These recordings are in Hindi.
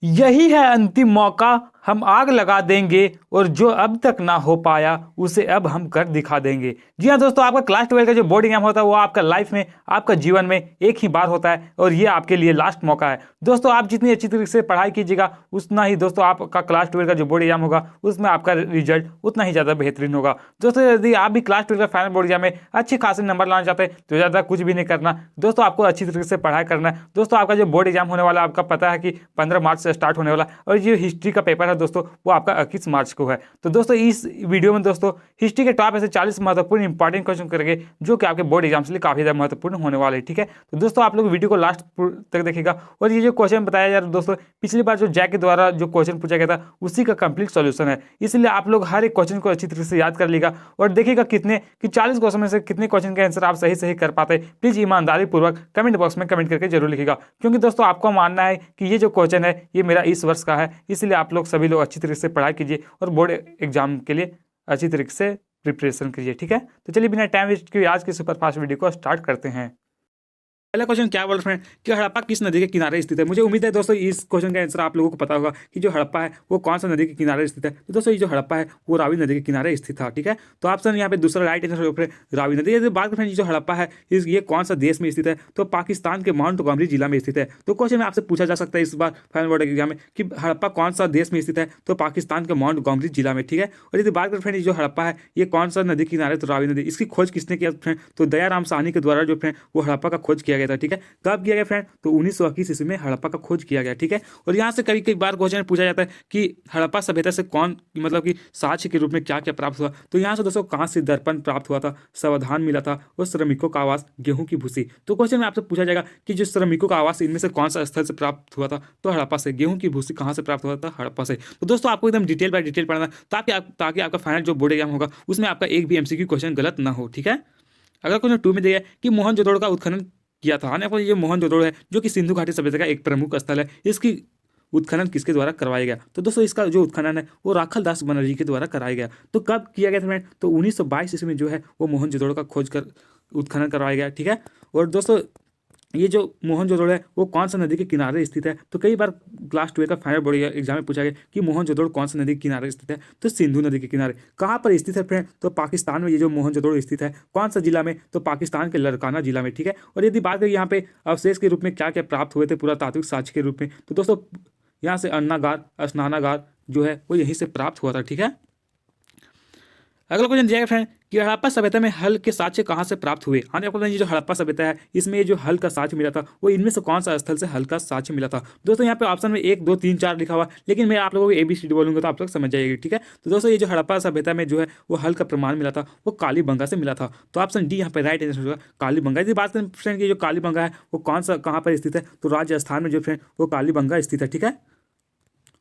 यही है अंतिम मौका, हम आग लगा देंगे और जो अब तक ना हो पाया उसे अब हम कर दिखा देंगे। जी हाँ दोस्तों, आपका क्लास 12 का जो बोर्ड एग्जाम होता है वो आपका लाइफ में, आपका जीवन में एक ही बार होता है और ये आपके लिए लास्ट मौका है। दोस्तों आप जितनी अच्छी तरीके से पढ़ाई कीजिएगा उतना ही दोस्तों आपका क्लास 12 का जो बोर्ड एग्जाम होगा उसमें आपका रिजल्ट उतना ही ज़्यादा बेहतरीन होगा। दोस्तों यदि आप भी क्लास 12 का फाइनल बोर्ड एग्जाम में अच्छे खासे नंबर लाना चाहते हैं तो ज़्यादा कुछ भी नहीं करना दोस्तों, आपको अच्छी तरीके से पढ़ाई करना है। दोस्तों आपका जो बोर्ड एग्जाम होने वाला है आपका पता है कि 15 मार्च से स्टार्ट होने वाला, और जो हिस्ट्री का पेपर है दोस्तों वो आपका 21 मार्च को है। तो दोस्तों इस वीडियो में दोस्तों हिस्ट्री के टॉप ऐसे 40 महत्वपूर्ण इंपॉर्टेंट क्वेश्चन करेंगे जो कि आपके बोर्ड एग्जाम के लिए काफी ज्यादा महत्वपूर्ण होने वाले हैं। ठीक है, तो दोस्तों आप लोग वीडियो को लास्ट तक देखिएगा। और ये जो क्वेश्चन बताया जा रहा है दोस्तों, पिछली बार जो जैक के द्वारा जो क्वेश्चन पूछा गया था उसी का कंप्लीट सॉल्यूशन है, इसलिए आप लोग हर एक क्वेश्चन को अच्छी तरीके से याद कर लीजिएगा और देखिएगा कितने कि 40 क्वेश्चन में से कितने क्वेश्चन का आंसर आप सही सही कर पाते हैं। प्लीज ईमानदारी पूर्वक कमेंट बॉक्स में कमेंट करके जरूर लिखिएगा, क्योंकि दोस्तों आपको मानना है कि ये जो क्वेश्चन है ये मेरा इस वर्ष का है, इसलिए आप लोग सभी लोग अच्छी तरीके से पढ़ाई कीजिए और बोर्ड एग्जाम के लिए अच्छी तरीके से प्रिपरेशन कीजिए। ठीक है, तो चलिए बिना टाइम वेस्ट किए आज की सुपरफास्ट वीडियो को स्टार्ट करते हैं। पहला क्वेश्चन क्या बोल रहे हैं कि हड़प्पा किस नदी के किनारे स्थित है। मुझे उम्मीद है दोस्तों इस क्वेश्चन का आंसर आप लोगों को पता होगा कि जो हड़प्पा है वो कौन सा नदी के किनारे स्थित है। तो दोस्तों ये जो हड़प्पा है वो रावी नदी के किनारे स्थित था। ठीक है, तो ऑप्शन यहाँ पे दूसरा राइट आंसर रावी नदी। यदि बात करें जो हड़प्पा है ये कौन सा देश में स्थित है, तो पाकिस्तान के माउंटगोमरी जिला में स्थित है। तो क्वेश्चन में आपसे पूछा जा सकता है इस बार फाइनल बोर्ड एग्जाम में कि हड़प्पा कौन सा देश में स्थित है, तो पाकिस्तान के माउंटगोमरी जिला में। ठीक है, और यदि बात करें फ्रेंड जो हड़प्पा है ये कौन सा नदी किनारे, तो रावी नदी। इसकी खोज किसने किया फ्रेंड, तो दयाराम साहनी के द्वारा जो फ्रेंड वो हड़प्पा का खोज किया गया था। ठीक है, कब किया गया फ्रेंड, तो 1921 ईस्वी में हड़प्पा का खोज किया गया। ठीक है, और यहाँ से कई कई बार क्वेश्चन पूछा जाता है कि हड़प्पा सभ्यता से कौन मतलब कि साक्ष्य के रूप में क्या क्या प्राप्त हुआ। तो यहाँ से दोस्तों कांस्य दर्पण प्राप्त हुआ था, सावधान मिला था और श्रमिकों का आवास, गेहूं की भूसी। तो क्वेश्चन में आपसे पूछा जाएगा कि जो श्रमिकों का आवास इनमें से कौन सा स्थल से प्राप्त हुआ था, तो हड़प्पा से। गेहूं की भूसी कहाँ से प्राप्त हुआ था, हड़प्पा से। तो दोस्तों आपको एकदम डिटेल बाय डिटेल पढ़ना ताकि आपका फाइनल जो बोर्ड एग्जाम होगा उसमें आपका एक भी एमसीक्यू क्वेश्चन गलत ना हो। ठीक है, अगर क्वेश्चन 2 में दिया है कि मोहनजोदड़ो का उत्खनन किया था। आपको ये मोहनजोदड़ो है जो कि सिंधु घाटी सभ्यता का एक प्रमुख स्थल है, इसकी उत्खनन किसके द्वारा करवाया गया, तो दोस्तों इसका जो उत्खनन है वो राखल दास बनर्जी के द्वारा कराया गया। तो कब किया गया था फ्रेंड, तो 1922 ईस्वी में जो है वो मोहनजोदड़ो का खोज कर उत्खनन करवाया गया। ठीक है, और दोस्तों ये जो मोहनजोदड़ो है वो कौन सा नदी के किनारे स्थित है, तो कई बार क्लास 12 का फाइनल बोर्ड एग्जाम में पूछा गया कि मोहनजोदड़ो कौन सा नदी के किनारे स्थित है, तो सिंधु नदी के किनारे। कहाँ पर स्थित है फ्रेंड, तो पाकिस्तान में ये जो मोहनजोदड़ो स्थित है। कौन सा जिला में, तो पाकिस्तान के लड़काना जिला में। ठीक है, और यदि बात करें यहाँ पे अवशेष के रूप में क्या क्या प्राप्त हुए थे पुरातात्विक साक्ष्य के रूप में, तो दोस्तों यहाँ से अन्नागार स्नानागार जो है वो यहीं से प्राप्त हुआ था। ठीक है, अगला क्वेश्चन दिया गया फ्रेंड कि हड़प्पा सभ्यता में हल के साक्ष्य कहाँ से प्राप्त हुए। हाँ आपको ये जो हड़प्पा सभ्यता है इसमें ये जो हल का साक्ष्य मिला था वो इनमें से कौन सा स्थल से हल का साक्ष्य मिला था। दोस्तों यहाँ पे ऑप्शन में 1 2 3 4 लिखा हुआ, लेकिन मैं आप लोगों को ABCD बोलूंगा तो आप लोग समझ जाइएगा। ठीक है, तो दोस्तों ये जो हड़प्पा सभ्यता में जो है वो हल का प्रमाण मिला था वो कालीबंगा से मिला था। तो ऑप्शन डी यहाँ पे राइट आंसर होगा, कालीबंगा। यदि बात करें फ्रेंड की जो कालीबंगा है वो कौन सा कहाँ पर स्थित है, तो राजस्थान में जो फ्रेंड वो कालीबंगा स्थित है। ठीक है,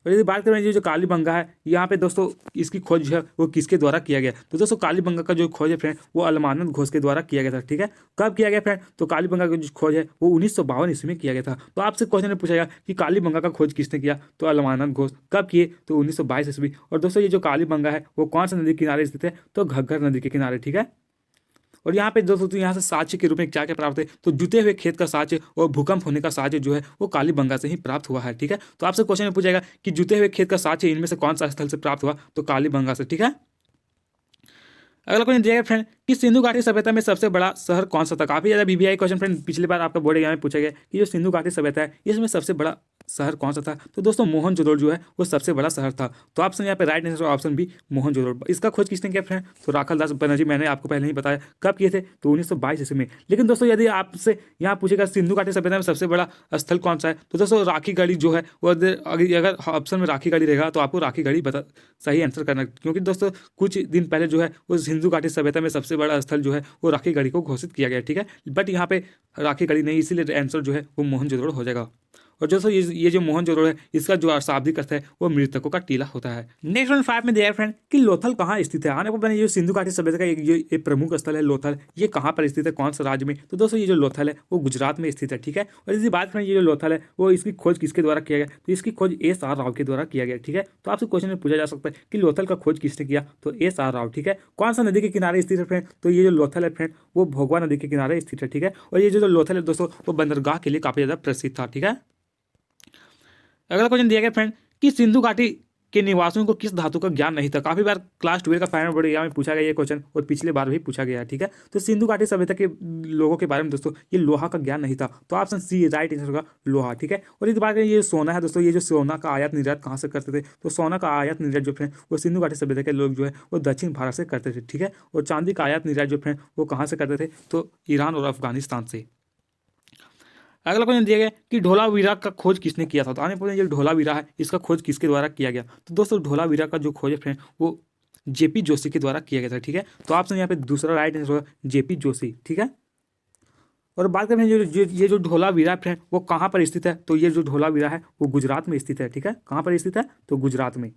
और यदि बात करें जो कालीबंगा है यहाँ पे दोस्तों इसकी खोज है वो किसके द्वारा किया गया, तो दोस्तों कालीबंगा का जो खोज है फ्रेंड वो अलमानंद घोष के द्वारा किया गया था। ठीक है, कब किया गया फ्रेंड, तो कालीबंगा का जो खोज है वो 1952 ईस्वी में किया गया था। तो आपसे क्वेश्चन में पूछा गया कि कालीबंगा का खोज किसने किया, तो अलमानंद घोष। कब किए, तो 1922 ईस्वी। और दोस्तों ये जो कालीबंगा है वो कौन सा नदी के किनारे स्थित है, तो घग्गर नदी के किनारे। ठीक है, और यहाँ पे दोस्तों तो यहाँ से साक्ष्य के रूप में क्या क्या प्राप्त है, तो जुते हुए खेत का साक्ष्य और भूकंप होने का साक्ष्य जो है वो कालीबंगा से ही प्राप्त हुआ है। ठीक है, तो आपसे क्वेश्चन में पूछेगा कि जुते हुए खेत का साक्ष्य इनमें से कौन सा स्थल से प्राप्त हुआ, तो कालीबंगा से। ठीक है, अगला क्वेश्चन दिया गया फ्रेंड कि सिंधु घाटी सभ्यता में सबसे बड़ा शहर कौन सा था। काफी ज्यादा BBI क्वेश्चन फ्रेंड पिछली बार आपका बोर्ड एग्जाम में पूछा गया कि जो सिंधु घाटी सभ्यता है इसमें सबसे बड़ा शहर कौन सा था, तो दोस्तों मोहनजोदड़ो जो है वो सबसे बड़ा शहर था। तो ऑप्शन यहाँ पे right answer option B Mohenjodaro. इसका खोज किसने किया फ्रेंड, तो राखल दास बनर्जी। मैंने आपको पहले ही बताया कब किए थे, तो 1922 ईस्वी में। लेकिन दोस्तों यदि आपसे यहाँ पूछेगा सिंधु घाटी सभ्यता में सबसे बड़ा स्थल कौन सा है, तो दोस्तों राखी गढ़ी जो है वो अगर ऑप्शन में राखी गढ़ी रहेगा तो आपको राखी गढ़ी सही आंसर करना, क्योंकि दोस्तों कुछ दिन पहले जो है वो सिंधु घाटी सभ्यता में सबसे बड़ा स्थल जो है वो राखी गढ़ी को घोषित किया गया। ठीक है, बट यहाँ पे राखी गढ़ी नहीं, इसीलिए आंसर जो है वो मोहनजोदड़ो हो जाएगा। और दोस्तों ये जो मोहनजोदड़ो है इसका जो शाब्दिक अर्थ है वो मृतकों का टीला होता है। नेक्स्ट 5 में दिया है फ्रेंड कि लोथल कहाँ स्थित है। आने को बने जो सिंधु घाटी सभ्यता का एक प्रमुख स्थल है लोथल, ये कहाँ पर स्थित है, कौन सा राज्य में, तो दोस्तों ये जो लोथल है वो गुजरात में स्थित है। ठीक है, और यदि बात करें ये जो लोथल है वो इसकी खोज किसके द्वारा किया गया, तो इसकी खोज SR राव के द्वारा किया गया। ठीक है, तो आपसे क्वेश्चन में पूछा जा सकता है कि लोथल का खोज किसने किया, तो SR राव। ठीक है, कौन सा नदी के किनारे स्थित है फ्रेंड, तो ये जो लोथल है फ्रेंड वो भोगवा नदी के किनारे स्थित है। ठीक है, और ये जो लोथल है दोस्तों वो बंदरगाह के लिए काफी ज्यादा प्रसिद्ध था। ठीक है, अगला क्वेश्चन दिया गया फ्रेंड कि सिंधु घाटी के निवासियों को किस धातु का ज्ञान नहीं था। काफी बार क्लास 12 का फाइनल बोर्ड एग्जाम में पूछा गया ये क्वेश्चन, और पिछले बार भी पूछा गया है, ठीक है। तो सिंधु घाटी सभ्यता के लोगों के बारे में दोस्तों ये लोहा का ज्ञान नहीं था, तो ऑप्शन सी राइट आंसर होगा लोहा, ठीक है। और इस बात ये सोना है दोस्तों, ये जो सोना का आयात निर्यात कहाँ से करते थे, तो सोना का आयात निर्यात जो फ्रेंड वो सिंधु घाटी सभ्यता के लोग जो है वो दक्षिण भारत से करते थे, ठीक है। और चांदी का आयात निर्यात जो फ्रेंड वो कहाँ से करते थे, तो ईरान और अफगानिस्तान से। अगला क्वेश्चन दिया गया कि ढोलावीरा का खोज किसने किया था। तो आने पर जो ढोलावीरा है इसका खोज किसके द्वारा किया गया, तो दोस्तों ढोलावीरा का जो खोज है फ्रेंड वो जेपी जोशी के द्वारा किया गया था, ठीक है। तो ऑप्शन यहाँ पे दूसरा राइट आंसर होगा जेपी जोशी, ठीक है। और बात करें ये जो ढोलावीरा फ्रेंड वो कहाँ पर स्थित है, तो ये जो ढोलावीरा है वो गुजरात में स्थित है, ठीक है। कहाँ पर स्थित है, तो गुजरात में।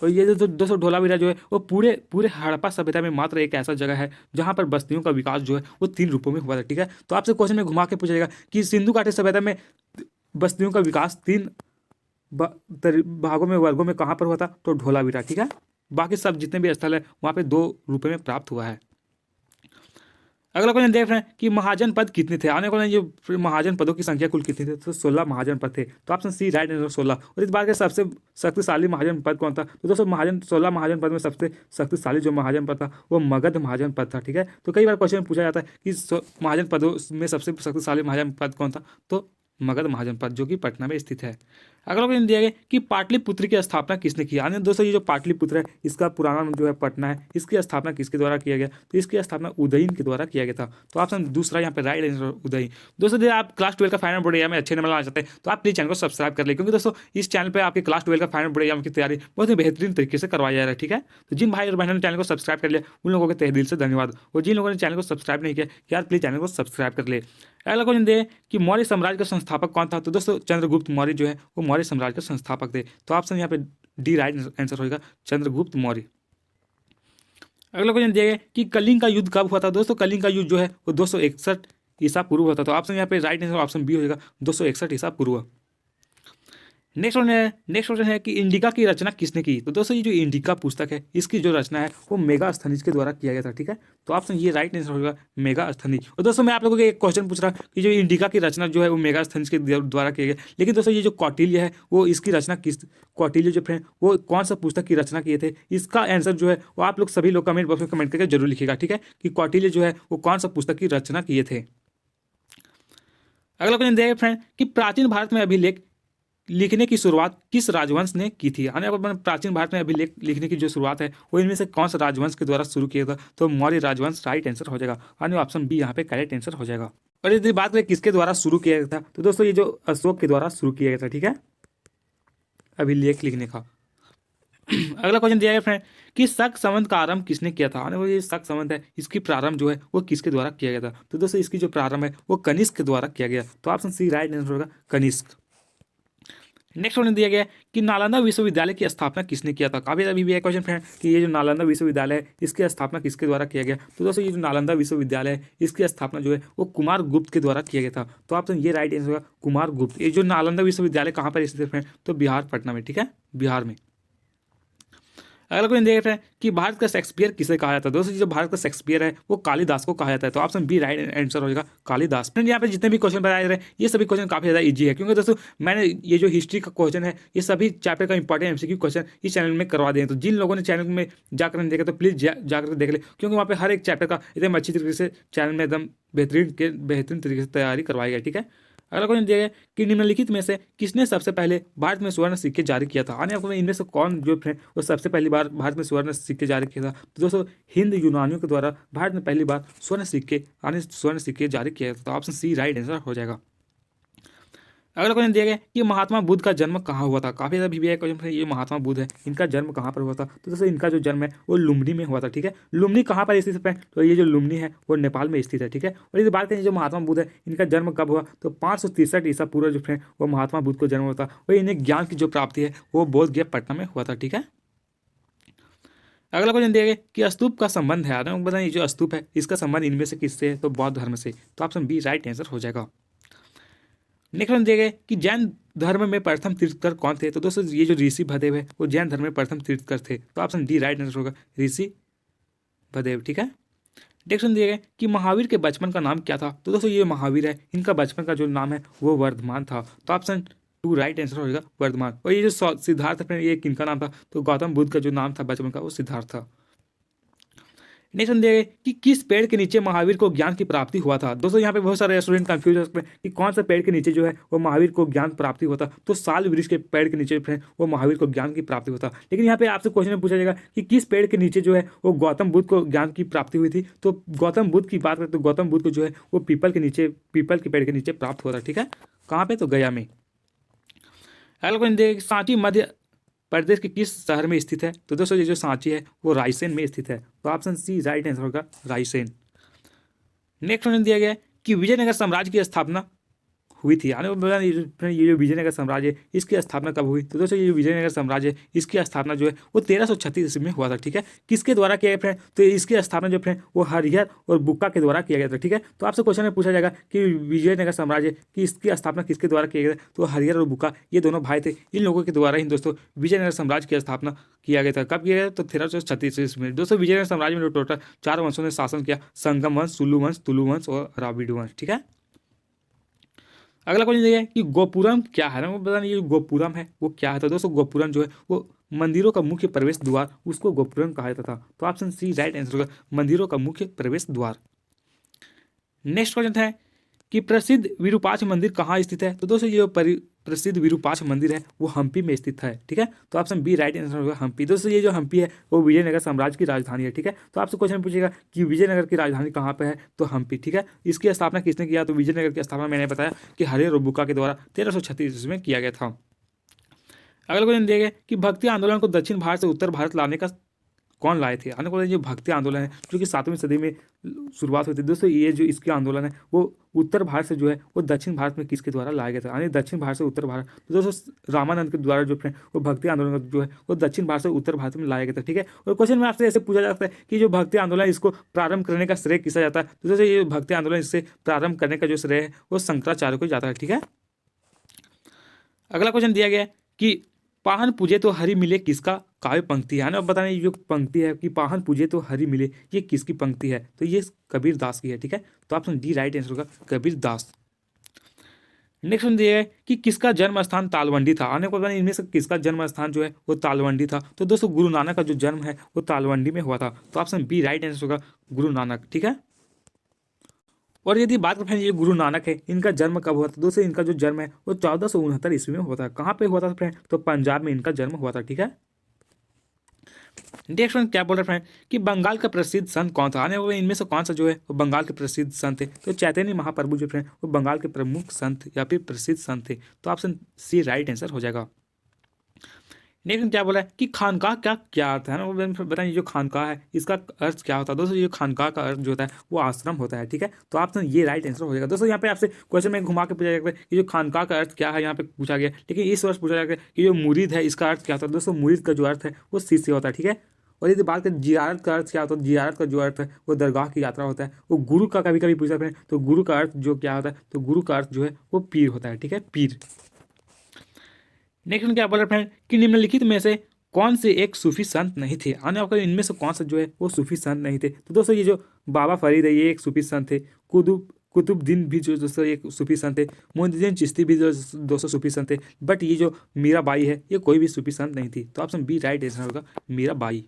और ये जो दोस्तों ढोलावीरा जो है वो पूरे पूरे हड़प्पा सभ्यता में मात्र एक ऐसा जगह है जहाँ पर बस्तियों का विकास जो है वो 3 रूपों में हुआ था, ठीक है। तो आपसे क्वेश्चन में घुमा के पूछा जाएगा कि सिंधु घाटी सभ्यता में बस्तियों का विकास 3 भागों में वर्गों में कहाँ पर हुआ था, तो ढोलावीरा, ठीक है। बाकी सब जितने भी स्थल है वहाँ पे 2 रूपों में प्राप्त हुआ है। अगला क्वेश्चन देख रहे हैं कि महाजन पद कितने थे। आने वाले जो महाजन पदों की संख्या कुल कितनी थी, तो 16 महाजन पद थे। तो ऑप्शन सी राइट आंसर 16। और इस बार के सबसे शक्तिशाली महाजन पद कौन था, तो दोस्तों 16 महाजन पद में सबसे शक्तिशाली जो महाजन पद था वो मगध महाजन पद था, ठीक है। तो कई बार क्वेश्चन पूछा जाता है कि महाजन पदों में सबसे शक्तिशाली महाजन पद कौन था, तो मगध महाजन पद जो कि पटना में स्थित है। अगला क्वेश्चन दिया गया कि पाटलिपुत्र की स्थापना किसने की। यानी दोस्तों ये जो पाटलिपुत्र है इसका पुराना नाम जो है पटना है, इसकी स्थापना किसके द्वारा किया गया, तो इसकी स्थापना उदयन के द्वारा किया गया था। तो ऑप्शन दूसरा यहाँ पे राइट आंसर उदयन। दोस्तों यदि आप क्लास 12 का फाइनल बोर्ड एग्जाम में अच्छे नंबर लाना चाहते हैं तो आप प्लीज चैनल को सब्सक्राइब कर ले, क्योंकि दोस्तों इस चैनल पर आपके क्लास 12 का फाइनल बोर्ड एग्जाम की तैयारी बहुत ही बेहतरीन तरीके से करवाया जा रहा है, ठीक है। तो जिन भाई और बहनों ने चैनल को सब्सक्राइब कर लिया उन लोगों के तहे दिल से धन्यवाद, और जिन लोगों ने चैनल को सब्सक्राइब नहीं किया यार प्लीज चैनल को सब्सक्राइब कर ले। अगला क्वेश्चन दे कि मौर्य साम्राज्य का संस्थापक कौन था। तो दोस्तों चंद्रगुप्त मौर्य जो है वो मौर्य साम्राज्य का संस्थापक थे। तो ऑप्शन यहाँ पे डी राइट आंसर होगा चंद्रगुप्त मौर्य। अगला क्वेश्चन दिया गया कि कलिंग का युद्ध कब हुआ था। दोस्तों कलिंग का युद्ध जो है वो 261 ईसा पूर्व हुआ था। तो ऑप्शन यहाँ पे राइट आंसर ऑप्शन बी हो जाएगा 261 ईसा पूर्व। नेक्स्ट क्वेश्चन है कि इंडिका की रचना किसने की। तो दोस्तों ये जो इंडिका पुस्तक है इसकी जो रचना है वो मेगास्थनीज के द्वारा किया गया था, ठीक है। तो ऑप्शन ये राइट आंसर होगा मेगास्थनीज। और दोस्तों मैं आप लोगों को एक क्वेश्चन पूछ रहा कि जो इंडिका की रचना जो है वो मेगास्थनीज के द्वारा किया गया, लेकिन दोस्तों ये जो कौटिल्य है वो इसकी रचना किस, कौटिल्य जो फ्रेंड वो कौन सा पुस्तक की रचना किए थे, इसका आंसर जो है वो आप लोग सभी लोग कमेंट बॉक्स में कमेंट करके जरूर लिखिएगा, ठीक है, कि कौटिल्य जो है वो कौन सा पुस्तक की रचना किए थे। अगला क्वेश्चन दिया फ्रेंड कि प्राचीन भारत में अभिलेख लिखने की शुरुआत किस राजवंश ने की थी। आने वाले प्राचीन भारत में अभिलेख लिखने की जो शुरुआत है वो इनमें से कौन सा राजवंश के द्वारा शुरू किया था, तो मौर्य राजवंश राइट आंसर हो जाएगा, यानी ऑप्शन बी यहाँ पे करेक्ट आंसर हो जाएगा। और यदि बात करें किसके द्वारा शुरू किया गया था, तो दोस्तों ये जो अशोक के द्वारा शुरू किया गया था, ठीक है, अभिलेख लिखने का। अगला क्वेश्चन दिया गया फ्रेंड कि शक संवत का आरंभ किसने किया था। आने ये शक संवत है इसकी प्रारंभ जो है वो किसके द्वारा किया गया था, तो दोस्तों इसकी जो प्रारंभ है वो कनिष्क के द्वारा किया गया। तो ऑप्शन सी राइट आंसर होगा कनिष्क। नेक्स्ट क्वेश्चन दिया गया कि नालंदा विश्वविद्यालय की स्थापना किसने किया था। काफी अभी भी क्वेश्चन फ्रेंड कि ये जो नालंदा विश्वविद्यालय है इसकी स्थापना किसके द्वारा किया गया। तो दोस्तों ये जो नालंदा विश्वविद्यालय है इसकी स्थापना जो है वो कुमार गुप्त के द्वारा किया गया था। तो ऑप्शन ये राइट आंसर होगा कुमार गुप्त। ये जो नालंदा विश्वविद्यालय कहाँ पर स्थित है फ्रेंड, तो बिहार पटना में, ठीक है, बिहार में। अगला क्वेश्चन देख रहे हैं कि भारत का शेक्सपियर किसे कहा जाता है। दोस्तों जो भारत का शेक्सपियर है वो कालिदास को कहा जाता है। तो ऑप्शन बी राइट आंसर हो जाएगा कालिदास। फ्रेंड यहाँ पे जितने भी क्वेश्चन बताए रहे हैं ये सभी क्वेश्चन काफी ज्यादा इजी है, क्योंकि दोस्तों मैंने ये जो हिस्ट्री का क्वेश्चन है ये सभी चैप्टर का इंपॉर्टेंट एमसीक्यू क्वेश्चन इस चैनल में करवा दें। तो जिन लोगों ने चैनल में जाकर नहीं देखा तो प्लीज जाकर देख ले, क्योंकि वहाँ पे हर एक चैप्टर का एकदम अच्छी तरीके से चैनल में एकदम बेहतरीन तरीके से तैयारी करवाई गई, ठीक है। अगला क्वेश्चन दिया गया कि निम्नलिखित में से किसने सबसे पहले भारत में स्वर्ण सिक्के जारी किया था। आने आपको इनमें से कौन जो फ्रेंड वो सबसे पहली बार भारत में स्वर्ण सिक्के जारी किया था। तो दोस्तों हिंद यूनानियों के द्वारा भारत में पहली बार स्वर्ण सिक्के जारी किया था। तो ऑप्शन सी राइट आंसर हो जाएगा। अगला क्वेश्चन दिया गया कि महात्मा बुद्ध का जन्म कहाँ हुआ था। काफी ज्यादा भी क्वेश्चन है, ये महात्मा बुद्ध है इनका जन्म कहाँ पर हुआ था। तो दोस्तों इनका जो जन्म है वो लुम्बिनी में हुआ था, ठीक है। लुम्बिनी कहाँ पर स्थित है, तो ये जो लुम्बिनी है वो नेपाल में स्थित है, ठीक है। और यदि बात करें जो महात्मा बुद्ध है इनका जन्म कब हुआ, तो 563 ईसा पूर्व जो फ्रेंड वो महात्मा बुद्ध को जन्म हुआ था। और इन्हें ज्ञान की जो प्राप्ति है वो बोध गया पटना में हुआ था, ठीक है। अगला क्वेश्चन दिया गया कि स्तूप का संबंध है। आपको बताइए जो स्तूप है इसका संबंध इनमें से किससे है, तो बौद्ध धर्म से। तो ऑप्शन बी राइट आंसर हो जाएगा। नेक्स्ट क्वेश्चन दिए गए कि जैन धर्म में प्रथम तीर्थकर कौन थे। तो दोस्तों ये जो ऋषि भदेव है वो जैन धर्म में प्रथम तीर्थकर थे। तो ऑप्शन डी राइट आंसर होगा ऋषि भदेव, ठीक है। नेक्स्ट क्वेश्चन दिए गए कि महावीर के बचपन का नाम क्या था। तो दोस्तों ये महावीर है इनका बचपन का जो नाम है वो वर्धमान था। तो ऑप्शन टू राइट आंसर होगा वर्धमान। और ये जो सिद्धार्थ फ्रेंड ये किनका नाम था, तो गौतम बुद्ध का जो नाम था बचपन का वो सिद्धार्थ था। नेक्स्ट दिया गया कि किस पेड़ के नीचे महावीर को ज्ञान की प्राप्ति हुआ था। दोस्तों यहाँ पे बहुत सारे स्टूडेंट कंफ्यूज हो सकते हैं कि कौन सा पेड़ के नीचे जो है वो महावीर को ज्ञान प्राप्ति होता, तो साल वृक्ष के पेड़ के नीचे फ्रेंड वो महावीर को ज्ञान की प्राप्ति होता। लेकिन यहाँ पे आपसे क्वेश्चन में पूछा जाएगा कि किस पेड़ के नीचे जो है वो गौतम बुद्ध को ज्ञान की प्राप्ति हुई थी, तो गौतम बुद्ध की बात करें तो गौतम बुद्ध को जो है वो पीपल के नीचे, पीपल के पेड़ के नीचे प्राप्त हुआ था। ठीक है, कहाँ पे, तो गया में। अगला क्वेश्चन देखिए, सांची मध्य प्रदेश के किस शहर में स्थित है, तो दोस्तों ये जो सांची है वो रायसेन में स्थित है, तो ऑप्शन सी राइट आंसर होगा रायसेन। नेक्स्ट क्वेश्चन दिया गया है कि विजयनगर साम्राज्य की स्थापना हुई थी। आने ये जो विजयनगर साम्राज्य है इसकी स्थापना कब हुई, तो दोस्तों ये जो विजयनगर साम्राज्य है इसकी स्थापना जो है वो 1336 ईस्वी में हुआ था। ठीक है, किसके द्वारा किया गया फ्रेंड, तो इसकी स्थापना जो फ्रेंड वो हरिहर और बुक्का के द्वारा किया गया था। ठीक है, तो आपसे क्वेश्चन में पूछा जाएगा कि विजयनगर साम्राज्य की इसकी स्थापना किसके द्वारा किया गया था, तो हरिहर और बुक्का ये दोनों भाई थे, इन लोगों के द्वारा ही दोस्तों विजयनगर साम्राज्य की स्थापना किया गया था। कब किया गया, तो 1336 ईस्वी में। दोस्तों विजयनगर साम्राज्य में टोटल 4 वंशों ने शासन किया, संगम वंश, सुलु वंश, तुलु वंश और राविड वंश। ठीक है, अगला क्वेश्चन देखिए कि गोपुरम क्या है ना, वो बताना ये गोपुरम है वो क्या है, तो दोस्तों गोपुरम जो है वो मंदिरों का मुख्य प्रवेश द्वार, उसको गोपुरम कहा जाता था, तो ऑप्शन सी राइट आंसर होगा मंदिरों का मुख्य प्रवेश द्वार। नेक्स्ट क्वेश्चन है कि प्रसिद्ध विरूपाक्ष मंदिर कहाँ स्थित है, तो दोस्तों ये प्रसिद्ध विरूपाक्ष मंदिर है वो हम्पी में स्थित है। ठीक है, तो ऑप्शन बी राइट आंसर होगा हम्पी। दोस्तों ये जो हम्पी है वो विजयनगर साम्राज्य की राजधानी है। ठीक है, तो आपसे क्वेश्चन पूछेगा कि विजयनगर की राजधानी कहाँ पे है, तो हम्पी। ठीक है, इसकी स्थापना किसने किया, तो विजयनगर की स्थापना मैंने बताया कि हरिहर और बुक्का के द्वारा 1336 ईस्वी में किया गया था। अगला क्वेश्चन दिया गया कि भक्ति आंदोलन को दक्षिण भारत से उत्तर भारत लाने का कौन लाए थे। आने को जो भक्ति आंदोलन है जो कि 7वीं सदी में शुरुआत हुई थी, दोस्तों ये जो इसकी आंदोलन है वो उत्तर भारत से जो है वो दक्षिण भारत में किसके द्वारा लाया गया था, यानी दक्षिण भारत से उत्तर भारत। तो दोस्तों रामानंद के द्वारा जो है वो भक्ति आंदोलन जो है वो दक्षिण भारत से उत्तर भारत में लाया गया था। ठीक है, और क्वेश्चन में आपसे ऐसे पूछा जाता है कि जो भक्ति आंदोलन इसको प्रारंभ करने का श्रेय किसा जाता है, तो दोस्तों ये भक्ति आंदोलन इससे प्रारंभ करने का जो श्रेय है वो शंकराचार्य को जाता है। ठीक है, अगला क्वेश्चन दिया गया है कि पाहन पूजे तो हरि मिले किसका काव्य पंक्ति है ना, अब बताना ये जो पंक्ति है कि पाहन पूजे तो हरि मिले ये किसकी पंक्ति है, तो ये कबीर दास की है। ठीक है, तो ऑप्शन डी राइट आंसर होगा कबीर दास। नेक्स्ट वन दिया है कि किसका जन्म स्थान तालवंडी था। आने को बताना इनमें से किसका जन्म स्थान जो है वो तालवंडी था, तो दोस्तों गुरु नानक का जो जन्म है वो तालवंडी में हुआ था, तो ऑप्शन बी राइट आंसर होगा गुरु नानक। ठीक है, और यदि बात करें ये गुरु नानक है इनका जन्म कब हुआ था, दोस्तों इनका जो जन्म है वो 1469 ईस्वी में हुआ था। कहाँ पे हुआ था फ्रेंड, तो पंजाब में इनका जन्म हुआ था। ठीक है, नेक्स्ट वन क्या बोल रहे फ्रेंड कि बंगाल का प्रसिद्ध संत कौन था। आने वाले इनमें से कौन सा जो है वो बंगाल के प्रसिद्ध संत थे, तो चैतन्य महाप्रभु जो फ्रेंड वो बंगाल के प्रमुख संत या फिर प्रसिद्ध संत थे, तो ऑप्शन सी राइट आंसर हो जाएगा। नेक्स्ट क्या बोला है कि खानकाह क्या अर्थ है ना, वो बताइए जो खानकाह है इसका अर्थ क्या होता है। दोस्तों ये खानकाह का अर्थ जो होता है वो आश्रम होता है। ठीक है, तो ऑप्शन ये राइट आंसर हो जाएगा। दोस्तों यहाँ पे आपसे क्वेश्चन में घुमा के पूछा जाएगा कि जो खानकाह का अर्थ क्या है यहाँ पे पूछा गया, लेकिन इस वर्ष पूछा जाएगा कि जो मुरीद है इसका अर्थ क्या होता है। दोस्तों मुरीद का जो अर्थ है वो शिष्य होता है। ठीक है, और यदि बात करें जियारत का अर्थ क्या होता है, जियारत का जो अर्थ है वो दरगाह की यात्रा होता है। वो गुरु का कभी कभी पूछा है, तो गुरु का अर्थ जो क्या होता है, तो गुरु का अर्थ जो है वो पीर होता है। ठीक है, पीर। नेक्स्ट क्या बोल रहे हैं कि निम्नलिखित में से कौन से एक सूफी संत नहीं थे। आने वाले इनमें से कौन सा जो है वो सूफी संत नहीं थे, तो दोस्तों ये जो बाबा फरीद है ये एक सूफी संत थे, कुतुबुद्दीन भी जो दोस्तों एक सूफी संत थे, मोइनुद्दीन चिश्ती भी जो दोस्तों सूफी संत थे, बट ये जो मीराबाई है ये कोई भी सूफी संत नहीं थी, तो ऑप्शन बी राइट आंसर होगा मीराबाई।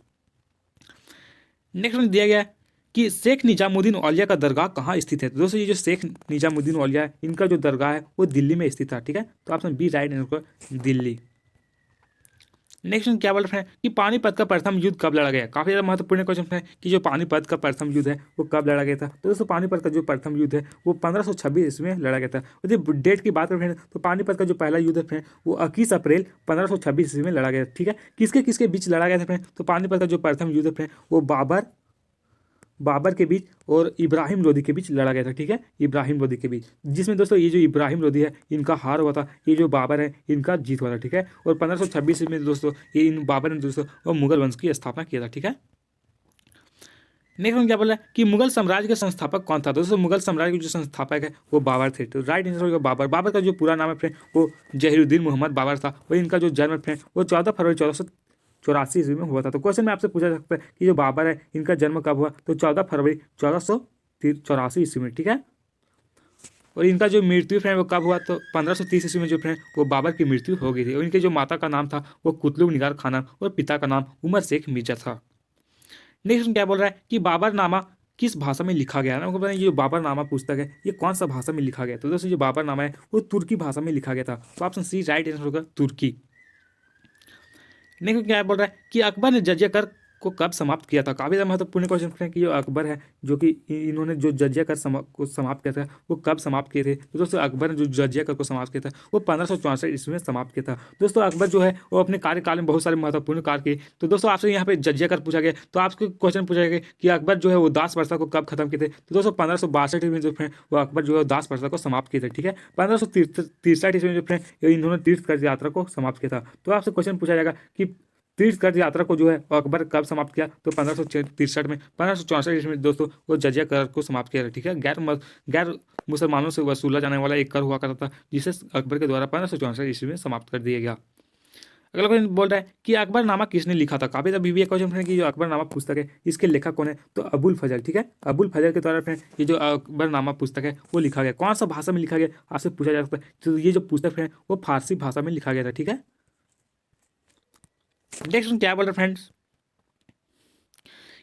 नेक्स्ट में दिया गया है कि शेख निजामुद्दीन औलिया का दरगाह कहाँ स्थित है। तो दोस्तों ये जो शेख निजामुद्दीन औलिया है इनका जो दरगाह है वो दिल्ली में स्थित था। ठीक है, तो ऑप्शन बी राइट आंसर होगा दिल्ली। नेक्स्ट क्या बोल रहे हैं कि पानीपत का प्रथम युद्ध कब लड़ा गया। काफी ज्यादा महत्वपूर्ण क्वेश्चन है कि जो पानीपत का प्रथम युद्ध है वो कब लड़ा गया था, तो दोस्तों पानीपत का जो प्रथम युद्ध है वो 1526 ईस्वी में लड़ा गया था। यदि डेट की बात करें तो पानीपत का जो पहला युद्ध है वो 21 अप्रैल 1526 ईस्वी में लड़ा गया। ठीक है, किसके किसके बीच लड़ा गया था फ्रेंड, तो पानीपत का जो प्रथम युद्ध है वो बाबर के बीच और इब्राहिम लोदी के बीच लड़ा गया था। ठीक है, इब्राहिम लोदी के बीच, जिसमें दोस्तों ये जो इब्राहिम लोदी है इनका हार हुआ था, ये जो बाबर है इनका जीत हुआ था। ठीक है, और 1526 में दोस्तों ये इन बाबर ने दोस्तों और मुगल वंश की स्थापना किया था। ठीक है, नेक्स्ट में क्या बोला कि मुगल साम्राज्य के संस्थापक कौन था। दोस्तों मुगल साम्राज्य के जो संस्थापक है वो बाबर थे, तो राइट आंसर होगा बाबर। बाबर का जो पूरा नाम है फ्रेंड वो जहीरुद्दीन मोहम्मद बाबर था, और इनका जो जन्म फ्रेंड वो 14 फरवरी 1484 ईस्वी में हुआ था। तो क्वेश्चन में आपसे पूछा जा सकता है कि जो बाबर है इनका जन्म कब हुआ, तो 14 फरवरी 1484 ईस्वी में। ठीक है, और इनका जो मृत्यु फ्रेंड वो कब हुआ, तो 1530 ईस्वी में जो फ्रेंड वो बाबर की मृत्यु हो गई थी। और इनके जो माता का नाम था वो कुतलुब निगार खानम और पिता का नाम उमर शेख मिर्जा था। नेक्स्ट क्या बोल रहा है कि बाबरनामा किस भाषा में लिखा गया है। आपको पता है ये जो बाबरनामा पुस्तक है ये कौन सा भाषा में लिखा गया, तो दोस्तों जो बाबरनामा है वो तुर्की भाषा में लिखा गया था। तो ऑप्शन सी राइट आंसर होगा तुर्की। नेक्स्ट क्या बोल रहा है कि अकबर ने जजिया कर को कब समाप्त किया था। काफी महत्वपूर्ण क्वेश्चन है कि जो अकबर है जो कि इन्होंने जो जजिया कर को समाप्त किया था वो कब समाप्त किए थे। तो दोस्तों अकबर ने जो जजिया कर को समाप्त किया था वो 1564 ईस्वी में समाप्त किया था। दोस्तों अकबर जो है वो अपने कार्यकाल में बहुत सारे महत्वपूर्ण कार्य किए। तो दोस्तों आपसे यहाँ पे जजिया कर पूछा गया, तो आपको क्वेश्चन पूछा गया कि अकबर जो है वो दास प्रथा को कब खत्म किए थे। तो दोस्तों 1562 में जो फ्रेंड वो अकबर जो है दास प्रथा को समाप्त किए थे। ठीक है, 1563 ईस्वी में जो फ्रेंड इन्होंने तीर्थ कर यात्रा को समाप्त किया था। तो आपसे क्वेश्चन पूछा जाएगा कि तीर्थ कर यात्रा को जो है अकबर कब समाप्त किया, तो 1563 में। 1564 ईस्वी में दोस्तों वो जजिया कर को समाप्त किया था। ठीक है, गैर मुसलमानों से वसूला जाने वाला एक कर हुआ करता था जिसे अकबर के द्वारा 1564 ईस्वी में समाप्त कर दिया गया। अगला क्वेश्चन बोल रहा है कि अकबरनामा किसने लिखा था। काफी अभी भी एक क्वेश्चन है कि जो अकबरनामा पुस्तक है इसके लेखक कौन है, तो अबुल फजल। ठीक है, अबुल फजल के द्वारा फ्रेंड ये जो अकबरनामा पुस्तक है वो लिखा गया। कौन सा भाषा में लिखा गया आपसे पूछा जा सकता है, तो ये जो पुस्तक है वो फारसी भाषा में लिखा गया था। ठीक है, नेक्स्ट क्या बोल रहे फ्रेंड्स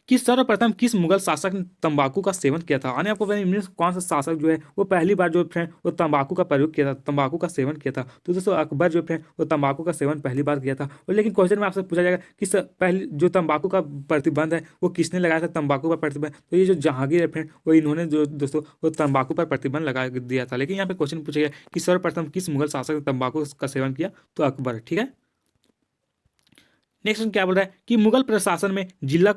कि सर्वप्रथम किस मुगल शासक ने तंबाकू का सेवन किया था। आने आपको कौन सा शासक जो है वो पहली बार जो फ्रेंड वो तंबाकू का प्रयोग किया था, तंबाकू का सेवन किया था। तो दोस्तों अकबर जो फ्रेंड वो तंबाकू का सेवन पहली बार किया था। और लेकिन क्वेश्चन में आपसे पूछा जाएगा कि पहले जो तंबाकू का प्रतिबंध है वो किसने लगाया था तंबाकू पर प्रतिबंध, तो ये जो जहांगीर है फ्रेंड वो इन्होंने जो दोस्तों वो तंबाकू पर प्रतिबंध लगा दिया था। लेकिन यहाँ पे क्वेश्चन पूछा गया कि सर्वप्रथम किस मुगल शासक ने तंबाकू का सेवन किया, तो अकबर। ठीक है, नेक्स्ट क्या बोल रहा है कि मुगल प्रशासन में जिला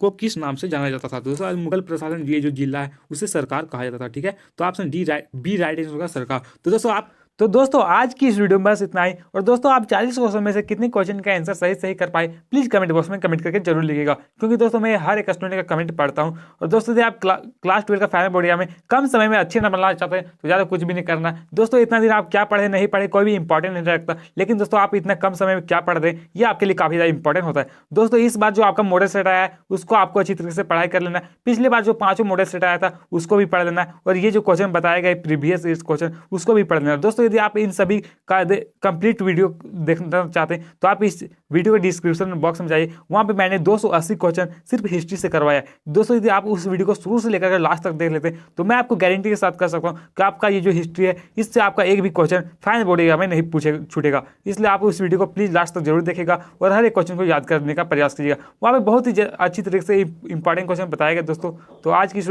को किस नाम से जाना जाता था। दोस्तों मुगल प्रशासन ये जो जिला है उसे सरकार कहा जाता था। ठीक है, तो ऑप्शन बी राइट आंसर होगा सरकार। तो दोस्तों आज की इस वीडियो में बस इतना ही। और दोस्तों आप 40 क्वेश्चन में से कितने क्वेश्चन का आंसर सही कर पाए प्लीज कमेंट बॉक्स में कमेंट करके जरूर लिखिएगा, क्योंकि दोस्तों मैं हर एक स्टूडेंट का कमेंट पढ़ता हूं। और दोस्तों यदि आप क्लास 12 का फाइनल बोर्ड एग्जाम में कम समय में अच्छे नंबर लाना चाहते हैं तो ज़्यादा कुछ भी नहीं करना दोस्तों। इतना दिन आप क्या पढ़े नहीं पढ़े कोई भी इंपॉर्टेंट नहीं रखता, लेकिन दोस्तों आप इतना कम समय में क्या पढ़ दें ये आपके लिए काफी ज्यादा इंपॉर्टेंट होता है। दोस्तों इस बार जो आपका मॉडल सेट आया है उसको आपको अच्छी तरीके से पढ़ाई कर लेना है। पिछली बार जो 5 मॉडल सेट आया था उसको भी पढ़ लेना है, और ये जो क्वेश्चन बताए गए प्रीवियस इस क्वेश्चन उसको भी पढ़ लेना। दोस्तों यदि आप इन सभी का कंप्लीट वीडियो देखना चाहते हैं तो आप इस वीडियो के डिस्क्रिप्शन बॉक्स में जाइए, वहां पे मैंने 280 क्वेश्चन सिर्फ हिस्ट्री से करवाया है। दोस्तों यदि आप उस वीडियो को शुरू से लेकर लास्ट तक देख लेते हैं तो मैं आपको गारंटी के साथ कर सकता हूं कि आपका ये जो हिस्ट्री है इससे आपका एक भी क्वेश्चन फाइनल बोर्ड एग्जाम में नहीं छूटेगा। इसलिए आप उस वीडियो को प्लीज लास्ट तक जरूर देखेगा और हर एक क्वेश्चन को याद करने का प्रयास कीजिएगा। वहाँ पे बहुत ही अच्छी तरीके से इंपॉर्टेंट क्वेश्चन बताया गया दोस्तों। तो आज की